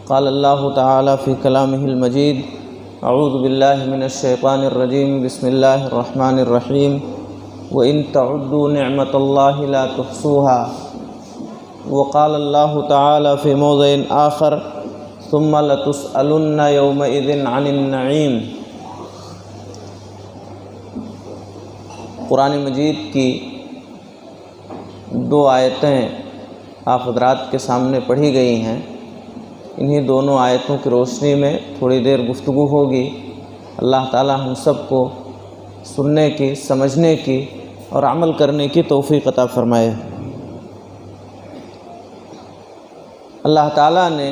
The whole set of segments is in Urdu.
قال اللہ تعالی فی کلامہ المجید اعوذ باللہ من الشیطان الرجیم بسم اللہ الرحمن الرحیم وَإِن تَعُدُّوا نِعْمَةَ اللَّهِ لَا تُحْصُوهَا وقال اللہ تعالی فی موضع آخر ثم لتسألن یومئذ عن النعیم۔ قرآن مجید کی دو آیتیں آپ حضرات کے سامنے پڑھی گئی ہیں۔ انہی دونوں آیتوں کی روشنی میں تھوڑی دیر گفتگو ہوگی۔ اللہ تعالی ہم سب کو سننے کی، سمجھنے کی اور عمل کرنے کی توفیق عطا فرمائے۔ اللہ تعالی نے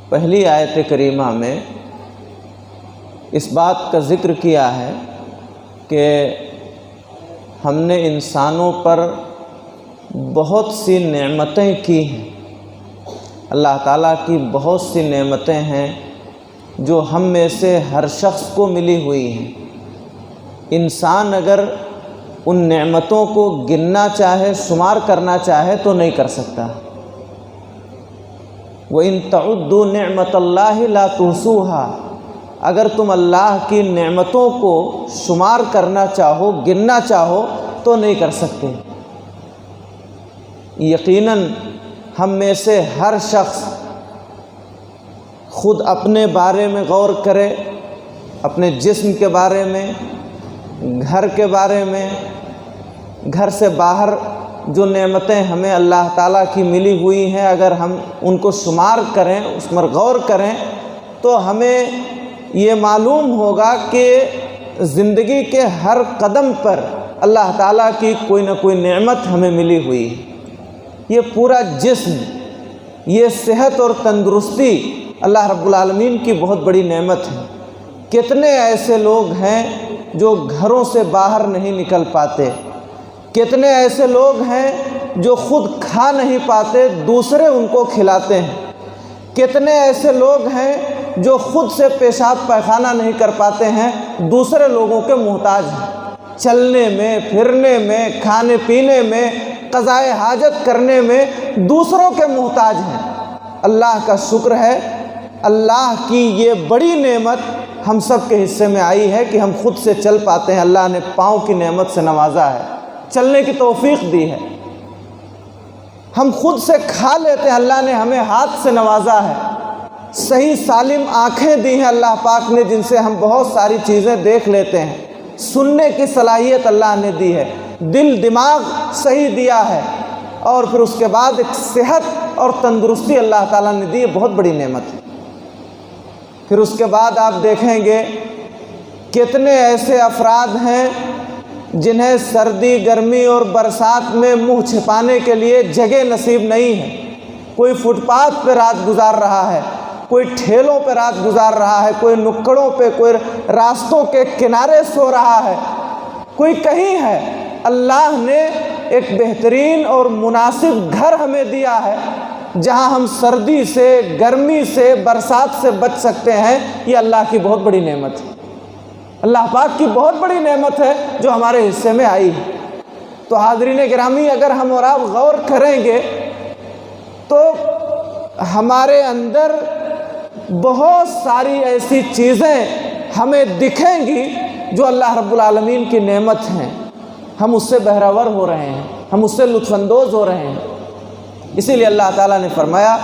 پہلی آیت کریمہ میں اس بات کا ذکر کیا ہے کہ ہم نے انسانوں پر بہت سی نعمتیں کی ہیں۔ اللہ تعالیٰ کی بہت سی نعمتیں ہیں جو ہم میں سے ہر شخص کو ملی ہوئی ہیں۔ انسان اگر ان نعمتوں کو گننا چاہے، شمار کرنا چاہے تو نہیں کر سکتا۔ وَإِن تَعُدُّوا نِعْمَةَ اللَّهِ لَا تُحْصُوهَا، اگر تم اللہ کی نعمتوں کو شمار کرنا چاہو، گننا چاہو تو نہیں کر سکتے۔ یقیناً ہم میں سے ہر شخص خود اپنے بارے میں غور کرے، اپنے جسم کے بارے میں، گھر کے بارے میں، گھر سے باہر جو نعمتیں ہمیں اللہ تعالیٰ کی ملی ہوئی ہیں، اگر ہم ان کو شمار کریں، اس پر غور کریں تو ہمیں یہ معلوم ہوگا کہ زندگی کے ہر قدم پر اللہ تعالیٰ کی کوئی نہ کوئی نعمت ہمیں ملی ہوئی ہے۔ یہ پورا جسم، یہ صحت اور تندرستی اللہ رب العالمین کی بہت بڑی نعمت ہے۔ کتنے ایسے لوگ ہیں جو گھروں سے باہر نہیں نکل پاتے، کتنے ایسے لوگ ہیں جو خود کھا نہیں پاتے، دوسرے ان کو کھلاتے ہیں، کتنے ایسے لوگ ہیں جو خود سے پیشاب پیخانہ نہیں کر پاتے ہیں، دوسرے لوگوں کے محتاج ہیں۔ چلنے میں، پھرنے میں، کھانے پینے میں، قضائے حاجت کرنے میں دوسروں کے محتاج ہیں۔ اللہ کا شکر ہے، اللہ کی یہ بڑی نعمت ہم سب کے حصے میں آئی ہے کہ ہم خود سے چل پاتے ہیں۔ اللہ نے پاؤں کی نعمت سے نوازا ہے، چلنے کی توفیق دی ہے۔ ہم خود سے کھا لیتے ہیں، اللہ نے ہمیں ہاتھ سے نوازا ہے۔ صحیح سالم آنکھیں دی ہیں اللہ پاک نے، جن سے ہم بہت ساری چیزیں دیکھ لیتے ہیں۔ سننے کی صلاحیت اللہ نے دی ہے، دل دماغ صحیح دیا ہے، اور پھر اس کے بعد ایک صحت اور تندرستی اللہ تعالیٰ نے دی ہے، بہت بڑی نعمت ہے۔ پھر اس کے بعد آپ دیکھیں گے کتنے ایسے افراد ہیں جنہیں سردی، گرمی اور برسات میں منہ چھپانے کے لیے جگہ نصیب نہیں ہے۔ کوئی فٹ پاتھ پہ رات گزار رہا ہے، کوئی ٹھیلوں پہ رات گزار رہا ہے، کوئی نکڑوں پہ، کوئی راستوں کے کنارے سو رہا ہے، کوئی کہیں ہے۔ اللہ نے ایک بہترین اور مناسب گھر ہمیں دیا ہے جہاں ہم سردی سے، گرمی سے، برسات سے بچ سکتے ہیں۔ یہ اللہ کی بہت بڑی نعمت ہے، اللہ پاک کی بہت بڑی نعمت ہے جو ہمارے حصے میں آئی ہے۔ تو حاضرین گرامی، اگر ہم اور آپ غور کریں گے تو ہمارے اندر بہت ساری ایسی چیزیں ہمیں دکھیں گی جو اللہ رب العالمین کی نعمت ہیں۔ ہم اس سے بہرور ہو رہے ہیں، ہم اس سے لطف اندوز ہو رہے ہیں۔ اسی لیے اللہ تعالیٰ نے فرمایا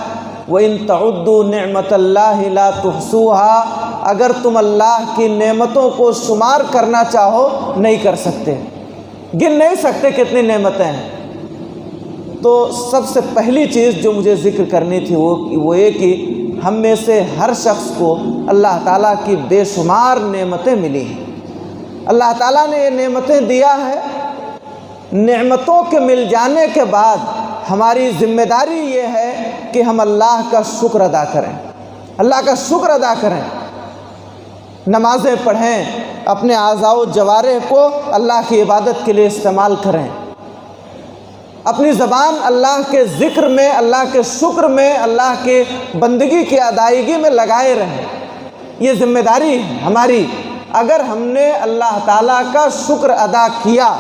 وَإِن تَعُدُّوا نِعْمَةَ اللَّهِ لَا تُحْصُوهَا، اگر تم اللہ کی نعمتوں کو شمار کرنا چاہو نہیں کر سکتے، گن نہیں سکتے کتنی نعمتیں ہیں۔ تو سب سے پہلی چیز جو مجھے ذکر کرنی تھی وہ یہ کہ ہم میں سے ہر شخص کو اللہ تعالیٰ کی بے شمار نعمتیں ملی ہیں۔ اللہ تعالیٰ نے یہ نعمتیں دیا ہے، نعمتوں کے مل جانے کے بعد ہماری ذمہ داری یہ ہے کہ ہم اللہ کا شکر ادا کریں، اللہ کا شکر ادا کریں، نمازیں پڑھیں، اپنے اعضاء و جوارح کو اللہ کی عبادت کے لیے استعمال کریں، اپنی زبان اللہ کے ذکر میں، اللہ کے شکر میں، اللہ کے بندگی کی ادائیگی میں لگائے رہیں۔ یہ ذمہ داری ہے ہماری۔ اگر ہم نے اللہ تعالیٰ کا شکر ادا کیا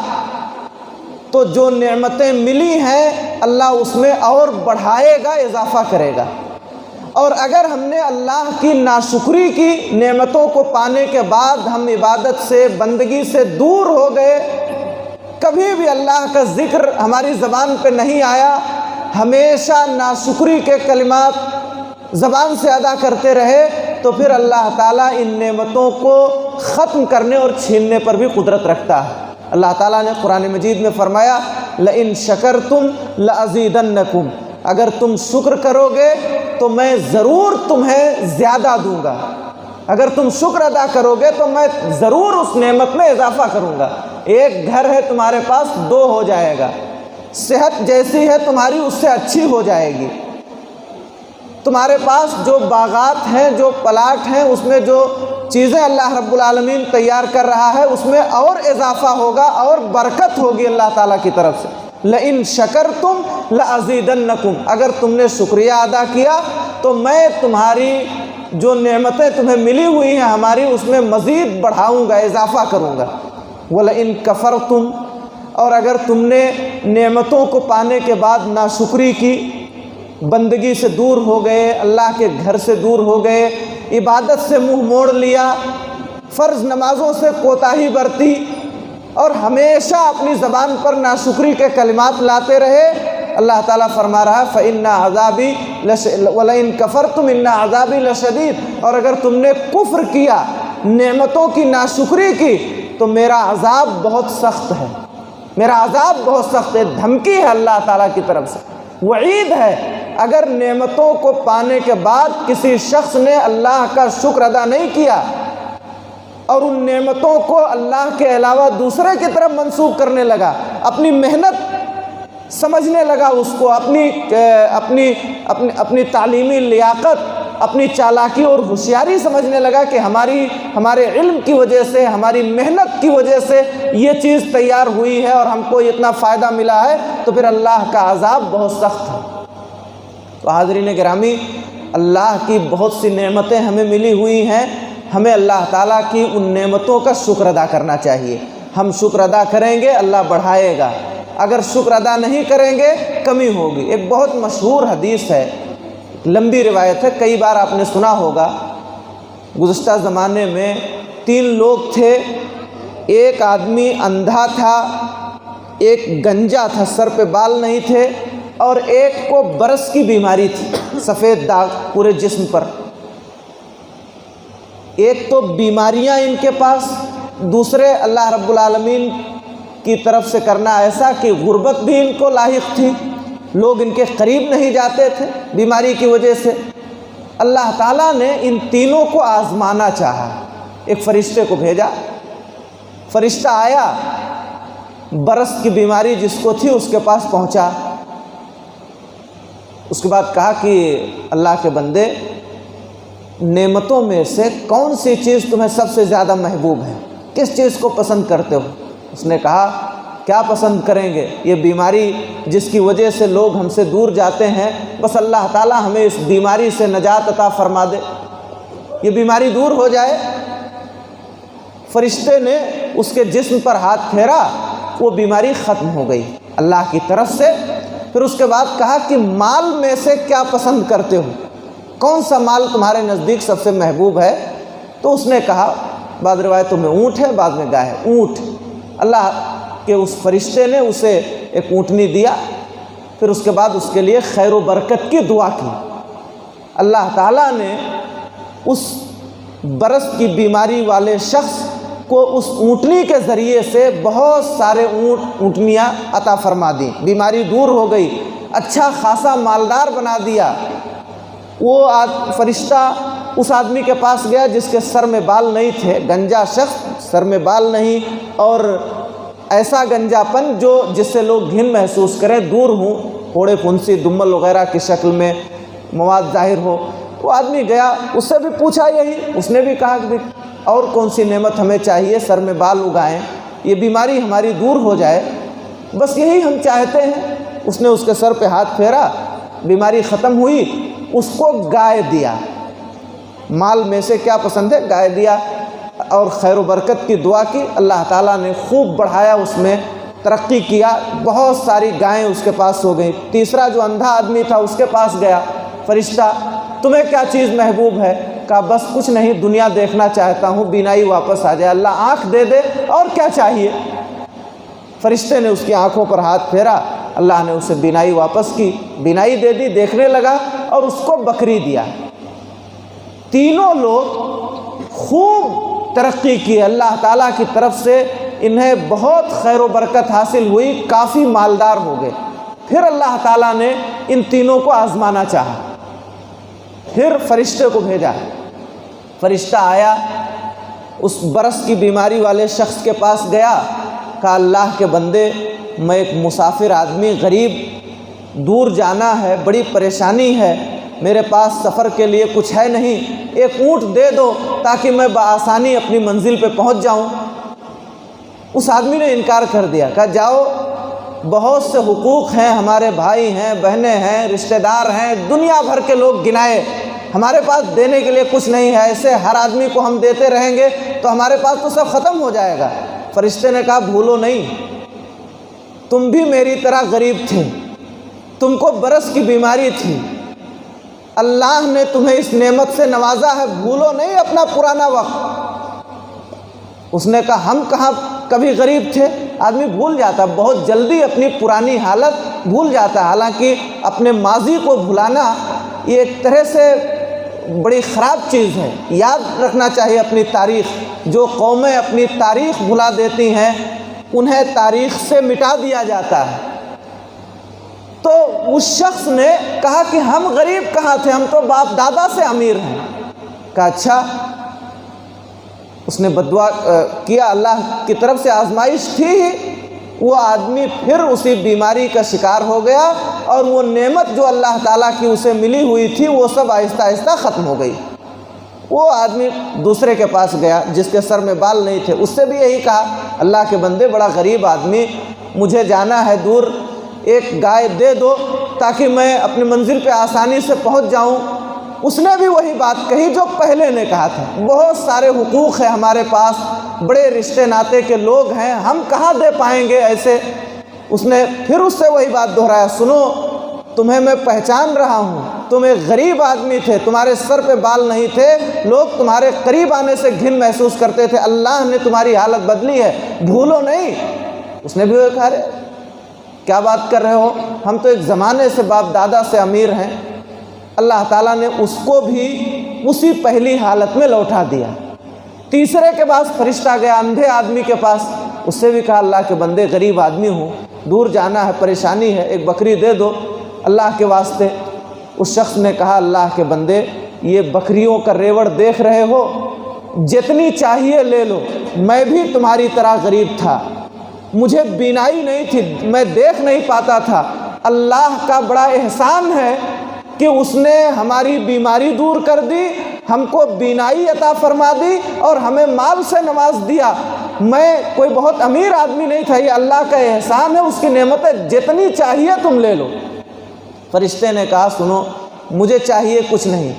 تو جو نعمتیں ملی ہیں اللہ اس میں اور بڑھائے گا، اضافہ کرے گا۔ اور اگر ہم نے اللہ کی ناشکری کی نعمتوں کو پانے کے بعد ہم عبادت سے بندگی سے دور ہو گئے، کبھی بھی اللہ کا ذکر ہماری زبان پہ نہیں آیا، ہمیشہ ناشکری کے کلمات زبان سے ادا کرتے رہے، تو پھر اللہ تعالیٰ ان نعمتوں کو ختم کرنے اور چھیننے پر بھی قدرت رکھتا ہے۔ اللہ تعالیٰ نے قرآن مجید میں فرمایا لئن شکرتم لازیدنکم، اگر تم شکر کرو گے تو میں ضرور تمہیں زیادہ دوں گا، اگر تم شکر ادا کرو گے تو میں ضرور اس نعمت میں اضافہ کروں گا۔ ایک گھر ہے تمہارے پاس، 2 ہو جائے گا، صحت جیسی ہے تمہاری اس سے اچھی ہو جائے گی، تمہارے پاس جو باغات ہیں، جو پلاٹ ہیں، اس میں جو چیزیں اللہ رب العالمین تیار کر رہا ہے اس میں اور اضافہ ہوگا اور برکت ہوگی اللہ تعالیٰ کی طرف سے۔ لئن شکرتم لازیدنکم، اگر تم نے شکریہ ادا کیا تو میں تمہاری جو نعمتیں تمہیں ملی ہوئی ہیں ہماری، اس میں مزید بڑھاؤں گا، اضافہ کروں گا۔ وَلَئِن كَفَرْتُمْ، اور اگر تم نے نعمتوں کو پانے کے بعد ناشکری کی، بندگی سے دور ہو گئے، اللہ کے گھر سے دور ہو گئے، عبادت سے منہ موڑ لیا، فرض نمازوں سے کوتاہی برتی اور ہمیشہ اپنی زبان پر ناشکری کے کلمات لاتے رہے، اللہ تعالیٰ فرما رہا ہے فَإِنَّ عَذَابِي وَلَئِن كَفَرْتُمْ إِنَّ عَذَابِي لَشَدِيدٌ، اور اگر تم نے کفر کیا، نعمتوں کی ناشکری کی، تو میرا عذاب بہت سخت ہے، میرا عذاب بہت سخت ہے۔ دھمکی ہے اللہ تعالیٰ کی طرف سے، وعید ہے۔ اگر نعمتوں کو پانے کے بعد کسی شخص نے اللہ کا شکر ادا نہیں کیا اور ان نعمتوں کو اللہ کے علاوہ دوسرے کی طرف منسوب کرنے لگا، اپنی محنت سمجھنے لگا اس کو، اپنی تعلیمی لیاقت، اپنی چالاکی اور ہوشیاری سمجھنے لگا کہ ہمارے علم کی وجہ سے، ہماری محنت کی وجہ سے یہ چیز تیار ہوئی ہے اور ہم کو اتنا فائدہ ملا ہے، تو پھر اللہ کا عذاب بہت سخت ہے۔ تو حاضرین گرامی، اللہ کی بہت سی نعمتیں ہمیں ملی ہوئی ہیں، ہمیں اللہ تعالیٰ کی ان نعمتوں کا شکر ادا کرنا چاہیے۔ ہم شکر ادا کریں گے اللہ بڑھائے گا، اگر شکر ادا نہیں کریں گے کمی ہوگی۔ ایک بہت مشہور حدیث ہے، لمبی روایت ہے، کئی بار آپ نے سنا ہوگا۔ گزشتہ زمانے میں 3 لوگ تھے، ایک آدمی اندھا تھا، ایک گنجا تھا، سر پہ بال نہیں تھے، اور ایک کو برس کی بیماری تھی، سفید داغ پورے جسم پر۔ ایک تو بیماریاں ان کے پاس، دوسرے اللہ رب العالمین کی طرف سے کرنا ایسا کہ غربت بھی ان کو لاحق تھی، لوگ ان کے قریب نہیں جاتے تھے بیماری کی وجہ سے۔ اللہ تعالیٰ نے ان تینوں کو آزمانا چاہا، ایک فرشتے کو بھیجا، فرشتہ آیا، برس کی بیماری جس کو تھی اس کے پاس پہنچا، اس کے بعد کہا کہ اللہ کے بندے، نعمتوں میں سے کون سی چیز تمہیں سب سے زیادہ محبوب ہے، کس چیز کو پسند کرتے ہو؟ اس نے کہا کیا پسند کریں گے، یہ بیماری جس کی وجہ سے لوگ ہم سے دور جاتے ہیں، بس اللہ تعالیٰ ہمیں اس بیماری سے نجات عطا فرما دے، یہ بیماری دور ہو جائے۔ فرشتے نے اس کے جسم پر ہاتھ پھیرا، وہ بیماری ختم ہو گئی اللہ کی طرف سے۔ پھر اس کے بعد کہا کہ مال میں سے کیا پسند کرتے ہو، کون سا مال تمہارے نزدیک سب سے محبوب ہے؟ تو اس نے کہا، بعض روایتوں میں اونٹ ہے، بعض میں گائے ہے، اونٹ۔ اللہ کے اس فرشتے نے اسے ایک اونٹنی دیا، پھر اس کے بعد اس کے لیے خیر و برکت کی دعا کی۔ اللہ تعالیٰ نے اس برس کی بیماری والے شخص کو اس اونٹنی کے ذریعے سے بہت سارے اونٹنیاں عطا فرما دیں، بیماری دور ہو گئی، اچھا خاصا مالدار بنا دیا۔ وہ فرشتہ اس آدمی کے پاس گیا جس کے سر میں بال نہیں تھے، گنجا شخص، سر میں بال نہیں، اور ایسا گنجا پن جس سے لوگ گھن محسوس کریں، دور ہوں، پھوڑے پھنسی دمل وغیرہ کی شکل میں مواد ظاہر ہو۔ وہ آدمی گیا، اس سے بھی پوچھا یہی، اس نے بھی کہا کہ اور کون سی نعمت ہمیں چاہیے، سر میں بال اگائیں، یہ بیماری ہماری دور ہو جائے، بس یہی ہم چاہتے ہیں۔ اس نے اس کے سر پہ ہاتھ پھیرا، بیماری ختم ہوئی، اس کو گائے دیا۔ مال میں سے کیا پسند ہے، گائے دیا، اور خیر و برکت کی دعا کی۔ اللہ تعالیٰ نے خوب بڑھایا، اس میں ترقی کیا، بہت ساری گائیں اس کے پاس ہو گئیں۔ تیسرا جو اندھا آدمی تھا اس کے پاس گیا فرشتہ، تمہیں کیا چیز محبوب ہے؟ کہا بس کچھ نہیں، دنیا دیکھنا چاہتا ہوں، بینائی واپس آ جائے۔ اللہ آنکھ دے دے، اور کیا چاہیے؟ فرشتے نے اس کی آنکھوں پر ہاتھ پھیرا، اللہ نے اسے بینائی واپس کی، بینائی دے دی، دیکھنے لگا، اور اس کو بکری دیا۔ تینوں لوگ خوب ترقی کی، اللہ تعالیٰ کی طرف سے انہیں بہت خیر و برکت حاصل ہوئی، کافی مالدار ہو گئے۔ پھر اللہ تعالیٰ نے ان تینوں کو آزمانا چاہا، پھر فرشتے کو بھیجا۔ فرشتہ آیا، اس برس کی بیماری والے شخص کے پاس گیا، کہا اللہ کے بندے، میں ایک مسافر آدمی، غریب، دور جانا ہے، بڑی پریشانی ہے، میرے پاس سفر کے لیے کچھ ہے نہیں، ایک اونٹ دے دو تاکہ میں بآسانی اپنی منزل پہ پہنچ جاؤں۔ اس آدمی نے انکار کر دیا، کہا جاؤ، بہت سے حقوق ہیں، ہمارے بھائی ہیں، بہنیں ہیں، رشتہ دار ہیں، دنیا بھر کے لوگ گنائے، ہمارے پاس دینے کے لیے کچھ نہیں ہے، ایسے ہر آدمی کو ہم دیتے رہیں گے تو ہمارے پاس تو سب ختم ہو جائے گا۔ فرشتے نے کہا بھولو نہیں، تم بھی میری طرح غریب تھے، تم کو برس کی بیماری تھی، اللہ نے تمہیں اس نعمت سے نوازا ہے، بھولو نہیں اپنا پرانا وقت۔ اس نے کہا ہم کہاں کبھی غریب تھے؟ آدمی بھول جاتا، بہت جلدی اپنی پرانی حالت بھول جاتا ہے۔ حالانکہ اپنے ماضی کو بھلانا یہ ایک طرح سے بڑی خراب چیز ہے، یاد رکھنا چاہیے اپنی تاریخ۔ جو قومیں اپنی تاریخ بھلا دیتی ہیں انہیں تاریخ سے مٹا دیا جاتا ہے۔ تو اس شخص نے کہا کہ ہم غریب کہاں تھے، ہم تو باپ دادا سے امیر ہیں۔ کہا اچھا، اس نے بددعا کیا، اللہ کی طرف سے آزمائش تھی ہی۔ وہ آدمی پھر اسی بیماری کا شکار ہو گیا، اور وہ نعمت جو اللہ تعالیٰ کی اسے ملی ہوئی تھی وہ سب آہستہ آہستہ ختم ہو گئی۔ وہ آدمی دوسرے کے پاس گیا جس کے سر میں بال نہیں تھے، اس سے بھی یہی کہا اللہ کے بندے، بڑا غریب آدمی، مجھے جانا ہے دور، ایک گائے دے دو تاکہ میں اپنی منزل پہ آسانی سے پہنچ جاؤں۔ اس نے بھی وہی بات کہی جو پہلے نے کہا تھا، بہت سارے حقوق ہیں ہمارے پاس، بڑے رشتے ناتے کے لوگ ہیں، ہم کہاں دے پائیں گے ایسے۔ اس نے پھر اس سے وہی بات دہرایا، سنو، تمہیں میں پہچان رہا ہوں، تم ایک غریب آدمی تھے، تمہارے سر پہ بال نہیں تھے، لوگ تمہارے قریب آنے سے گھن محسوس کرتے تھے، اللہ نے تمہاری حالت بدلی ہے، بھولو نہیں۔ اس نے بھی وہ کہا، کیا بات کر رہے ہو، ہم تو ایک زمانے سے باپ دادا سے امیر ہیں۔ اللہ تعالیٰ نے اس کو بھی اسی پہلی حالت میں لوٹا دیا۔ تیسرے کے پاس فرشتہ گیا، اندھے آدمی کے پاس، اس سے بھی کہا اللہ کے بندے، غریب آدمی ہوں، دور جانا ہے، پریشانی ہے، ایک بکری دے دو اللہ کے واسطے۔ اس شخص نے کہا اللہ کے بندے، یہ بکریوں کا ریوڑ دیکھ رہے ہو، جتنی چاہیے لے لو، میں بھی تمہاری طرح غریب تھا، مجھے بینائی نہیں تھی، میں دیکھ نہیں پاتا تھا، اللہ کا بڑا احسان ہے کہ اس نے ہماری بیماری دور کر دی، ہم کو بینائی عطا فرما دی اور ہمیں مال سے نواز دیا۔ میں کوئی بہت امیر آدمی نہیں تھا، یہ اللہ کا احسان ہے، اس کی نعمتیں جتنی چاہیے تم لے لو۔ فرشتے نے کہا سنو، مجھے چاہیے کچھ نہیں،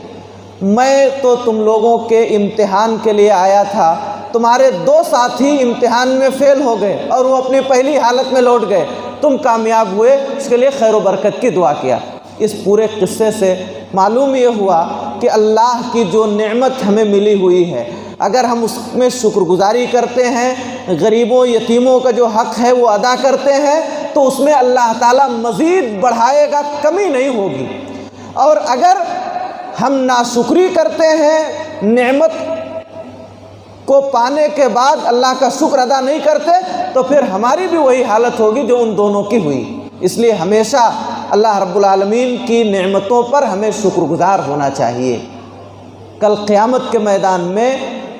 میں تو تم لوگوں کے امتحان کے لیے آیا تھا، تمہارے 2 ساتھی امتحان میں فیل ہو گئے اور وہ اپنی پہلی حالت میں لوٹ گئے، تم کامیاب ہوئے، اس کے لیے خیر و برکت کی دعا کیا۔ اس پورے قصے سے معلوم یہ ہوا کہ اللہ کی جو نعمت ہمیں ملی ہوئی ہے، اگر ہم اس میں شکر گزاری کرتے ہیں، غریبوں یتیموں کا جو حق ہے وہ ادا کرتے ہیں، تو اس میں اللہ تعالیٰ مزید بڑھائے گا، کمی نہیں ہوگی۔ اور اگر ہم ناشکری کرتے ہیں، نعمت کو پانے کے بعد اللہ کا شکر ادا نہیں کرتے، تو پھر ہماری بھی وہی حالت ہوگی جو ان دونوں کی ہوئی۔ اس لیے ہمیشہ اللہ رب العالمین کی نعمتوں پر ہمیں شکر گزار ہونا چاہیے۔ کل قیامت کے میدان میں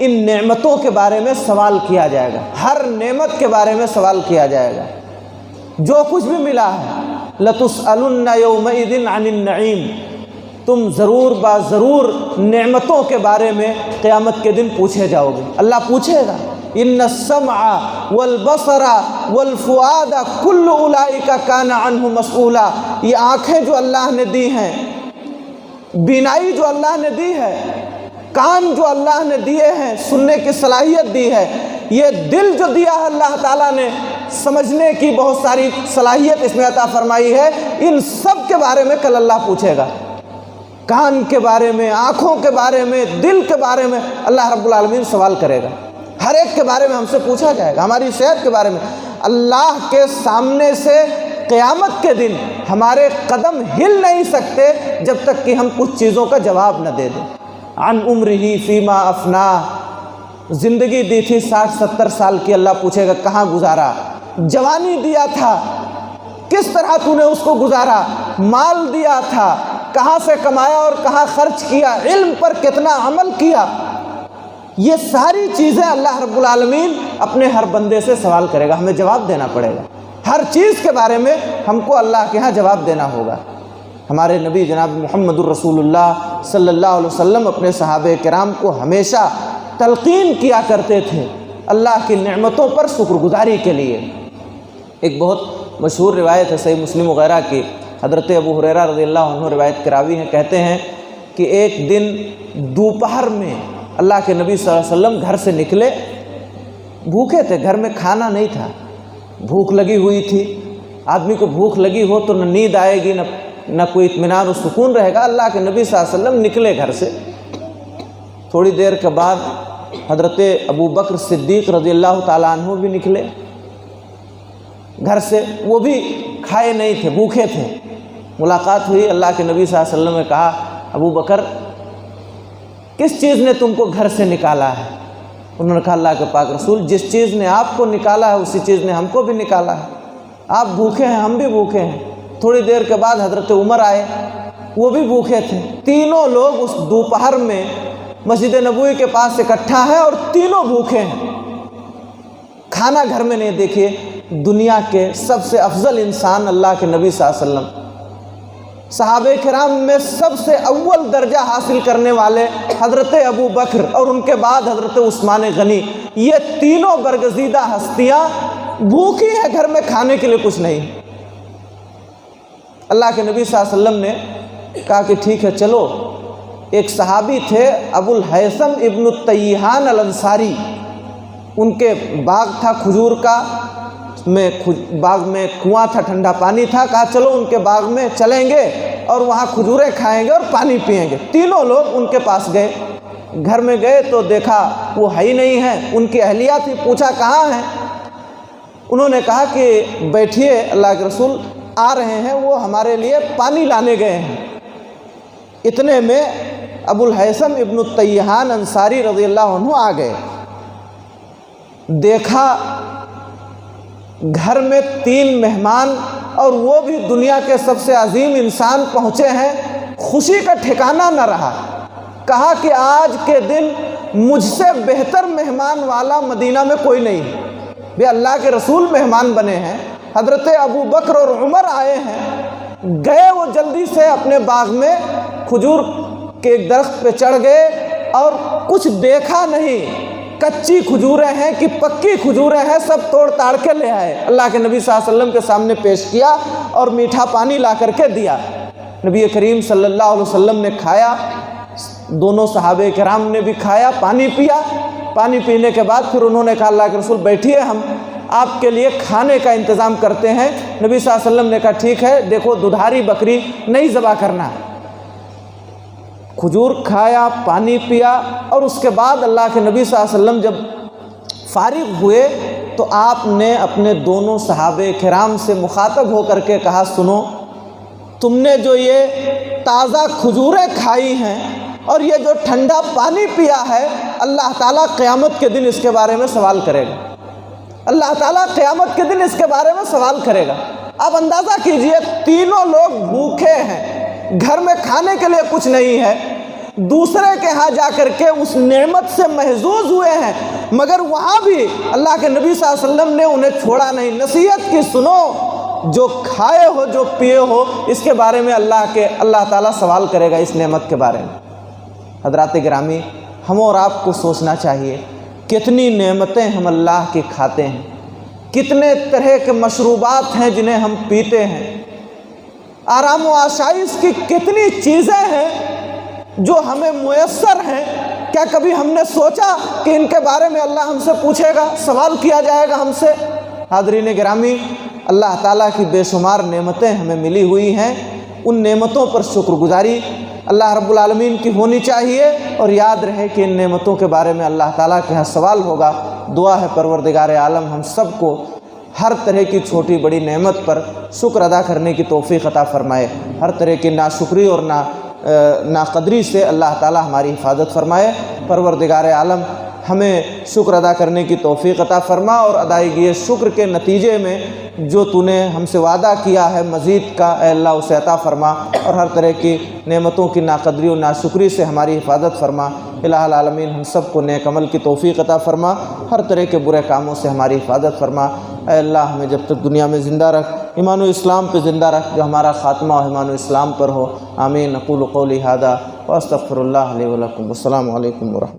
ان نعمتوں کے بارے میں سوال کیا جائے گا، ہر نعمت کے بارے میں سوال کیا جائے گا، جو کچھ بھی ملا ہے۔ لَتُسْأَلُنَّ يَوْمَئِذٍ عَنِ النَّعِيمِ، تم ضرور ضرور نعمتوں کے بارے میں قیامت کے دن پوچھے جاؤ گے، اللہ پوچھے گا۔ ان السمع والبصر والفؤاد کل اولئک کان عنہ مسئولا، یہ آنکھیں جو اللہ نے دی ہیں، بینائی جو اللہ نے دی ہے، کان جو اللہ نے دیے ہیں، سننے کی صلاحیت دی ہے، یہ دل جو دیا ہے اللہ تعالیٰ نے، سمجھنے کی بہت ساری صلاحیت اس میں عطا فرمائی ہے، ان سب کے بارے میں کل اللہ پوچھے گا۔ کان کے بارے میں، آنکھوں کے بارے میں، دل کے بارے میں اللہ رب العالمین سوال کرے گا۔ ہر ایک کے بارے میں ہم سے پوچھا جائے گا، ہماری صحت کے بارے میں۔ اللہ کے سامنے سے قیامت کے دن ہمارے قدم ہل نہیں سکتے جب تک کہ ہم کچھ چیزوں کا جواب نہ دے دیں۔ عن عمرہ فیما افنا، زندگی دی تھی 60-70 سال کی، اللہ پوچھے گا کہاں گزارا؟ جوانی دیا تھا، کس طرح تو نے اس کو گزارا؟ مال دیا تھا، کہاں سے کمایا اور کہاں خرچ کیا؟ علم پر کتنا عمل کیا؟ یہ ساری چیزیں اللہ رب العالمین اپنے ہر بندے سے سوال کرے گا، ہمیں جواب دینا پڑے گا۔ ہر چیز کے بارے میں ہم کو اللہ کے ہاں جواب دینا ہوگا۔ ہمارے نبی جناب محمد الرسول اللہ صلی اللہ علیہ وسلم اپنے صحابہ کرام کو ہمیشہ تلقین کیا کرتے تھے اللہ کی نعمتوں پر شکر گزاری کے لیے۔ ایک بہت مشہور روایت ہے صحیح مسلم وغیرہ کی، حضرت ابو ہریرہ رضی اللہ عنہ روایت کے راوی ہیں، کہتے ہیں کہ ایک دن دوپہر میں اللہ کے نبی صلی اللہ علیہ وسلم گھر سے نکلے، بھوکے تھے، گھر میں کھانا نہیں تھا، بھوک لگی ہوئی تھی۔ آدمی کو بھوک لگی ہو تو نہ نیند آئے گی، نہ کوئی اطمینان و سکون رہے گا۔ اللہ کے نبی صلی اللہ علیہ وسلم نکلے گھر سے، تھوڑی دیر کے بعد حضرت ابو بکر صدیق رضی اللہ تعالیٰ عنہ بھی نکلے گھر سے، وہ بھی کھائے نہیں تھے، بھوکے تھے۔ ملاقات ہوئی، اللہ کے نبی صلی اللہ علیہ وسلم نے کہا ابو بکر کس چیز نے تم کو گھر سے نکالا ہے؟ انہوں نے کہا اللہ کے پاک رسول جس چیز نے آپ کو نکالا ہے اسی چیز نے ہم کو بھی نکالا ہے، آپ بھوکے ہیں ہم بھی بھوکے ہیں۔ تھوڑی دیر کے بعد حضرت عمر آئے، وہ بھی بھوکے تھے۔ تینوں لوگ اس دوپہر میں مسجد نبوی کے پاس اکٹھا ہیں اور تینوں بھوکے ہیں، کھانا گھر میں نہیں۔ دیکھیے دنیا کے سب سے افضل انسان اللہ کے نبی صلی اللہ علیہ وسلم، صحابہ کرام میں سب سے اول درجہ حاصل کرنے والے حضرت ابو بکر اور ان کے بعد حضرت عثمان غنی، یہ تینوں برگزیدہ ہستیاں بھوکی ہیں، گھر میں کھانے کے لیے کچھ نہیں۔ اللہ کے نبی صلی اللہ علیہ وسلم نے کہا کہ ٹھیک ہے چلو۔ ایک صحابی تھے ابو الحیثم ابن التیہان الانصاری، ان کے باغ تھا کھجور کا، باغ میں کنواں تھا، ٹھنڈا پانی تھا، کہا چلو ان کے باغ میں چلیں گے اور وہاں کھجوریں کھائیں گے اور پانی پئیں گے۔ تینوں لوگ ان کے پاس گئے، گھر میں گئے تو دیکھا وہ ہے ہی نہیں ہیں، ان کی اہلیہ تھی، پوچھا کہاں ہیں؟ انہوں نے کہا کہ بیٹھیے اللہ کے رسول آ رہے ہیں، وہ ہمارے لیے پانی لانے گئے ہیں۔ اتنے میں ابو الحیثم ابن التیہان انصاری رضی اللہ عنہ آ گئے، دیکھا گھر میں 3 مہمان اور وہ بھی دنیا کے سب سے عظیم انسان پہنچے ہیں، خوشی کا ٹھکانہ نہ رہا۔ کہا کہ آج کے دن مجھ سے بہتر مہمان والا مدینہ میں کوئی نہیں ہے۔ بے اللہ کے رسول مہمان بنے ہیں، حضرت ابو بکر اور عمر آئے ہیں، گئے وہ جلدی سے اپنے باغ میں کھجور کے ایک درخت پہ چڑھ گئے اور کچھ دیکھا نہیں، کچی کھجوریں ہیں کہ پکی کھجوریں ہیں، سب توڑ تاڑ کے لے آئے، اللہ کے نبی صلی اللہ علیہ وسلم کے سامنے پیش کیا اور میٹھا پانی لا کر کے دیا۔ نبی کریم صلی اللہ علیہ وسلم نے کھایا، دونوں صحابہ کرام نے بھی کھایا، پانی پیا۔ پانی پینے کے بعد پھر انہوں نے کہا اللہ کے رسول بیٹھیے، ہم آپ کے لیے کھانے کا انتظام کرتے ہیں۔ نبی صلی اللہ علیہ وسلم نے کہا ٹھیک ہے، دیکھو دودھاری بکری نہیں ذبح کرنا ہے۔ کھجور کھایا، پانی پیا، اور اس کے بعد اللہ کے نبی صلی اللہ علیہ وسلم جب فارغ ہوئے تو آپ نے اپنے دونوں صحابہ کرام سے مخاطب ہو کر کے کہا سنو، تم نے جو یہ تازہ کھجوریں کھائی ہیں اور یہ جو ٹھنڈا پانی پیا ہے، اللہ تعالیٰ قیامت کے دن اس کے بارے میں سوال کرے گا۔ اللہ تعالیٰ قیامت کے دن اس کے بارے میں سوال کرے گا۔ آپ اندازہ کیجئے، تینوں لوگ بھوکے ہیں، گھر میں کھانے کے لیے کچھ نہیں ہے، دوسرے کے ہاں جا کر کے اس نعمت سے محظوظ ہوئے ہیں، مگر وہاں بھی اللہ کے نبی صلی اللہ علیہ وسلم نے انہیں چھوڑا نہیں، نصیحت کی سنو، جو کھائے ہو جو پیے ہو اس کے بارے میں اللہ تعالیٰ سوال کرے گا، اس نعمت کے بارے میں۔ حضرات گرامی، ہم اور آپ کو سوچنا چاہیے کتنی نعمتیں ہم اللہ کی کھاتے ہیں، کتنے طرح کے مشروبات ہیں جنہیں ہم پیتے ہیں، آرام و آسائش کی کتنی چیزیں ہیں جو ہمیں میسر ہیں۔ کیا کبھی ہم نے سوچا کہ ان کے بارے میں اللہ ہم سے پوچھے گا، سوال کیا جائے گا ہم سے؟ حاضرین گرامی، اللہ تعالیٰ کی بے شمار نعمتیں ہمیں ملی ہوئی ہیں، ان نعمتوں پر شکر گزاری اللہ رب العالمین کی ہونی چاہیے، اور یاد رہے کہ ان نعمتوں کے بارے میں اللہ تعالیٰ کے ہاں سوال ہوگا۔ دعا ہے پروردگار عالم ہم سب کو ہر طرح کی چھوٹی بڑی نعمت پر شکر ادا کرنے کی توفیق عطا فرمائے، ہر طرح کی ناشکری اور ناقدری سے اللہ تعالیٰ ہماری حفاظت فرمائے۔ پروردگار عالم ہمیں شکر ادا کرنے کی توفیق عطا فرما، اور ادائیگی شکر کے نتیجے میں جو تو نے ہم سے وعدہ کیا ہے مزید کا، اے اللہ اسے عطا فرما، اور ہر طرح کی نعمتوں کی ناقدری و ناشکری سے ہماری حفاظت فرما۔ الہ العالمین ہم سب کو نیک عمل کی توفیق عطا فرما، ہر طرح کے برے کاموں سے ہماری حفاظت فرما۔ اے اللہ ہمیں جب تک دنیا میں زندہ رکھ، ایمان و اسلام پہ زندہ رکھ، جو ہمارا خاتمہ و ایمان و اسلام پر ہو۔ آمین۔ اقول قولی ھذا واستغفر اللہ لی ولکم۔ السلام علیکم ورحمۃ اللہ۔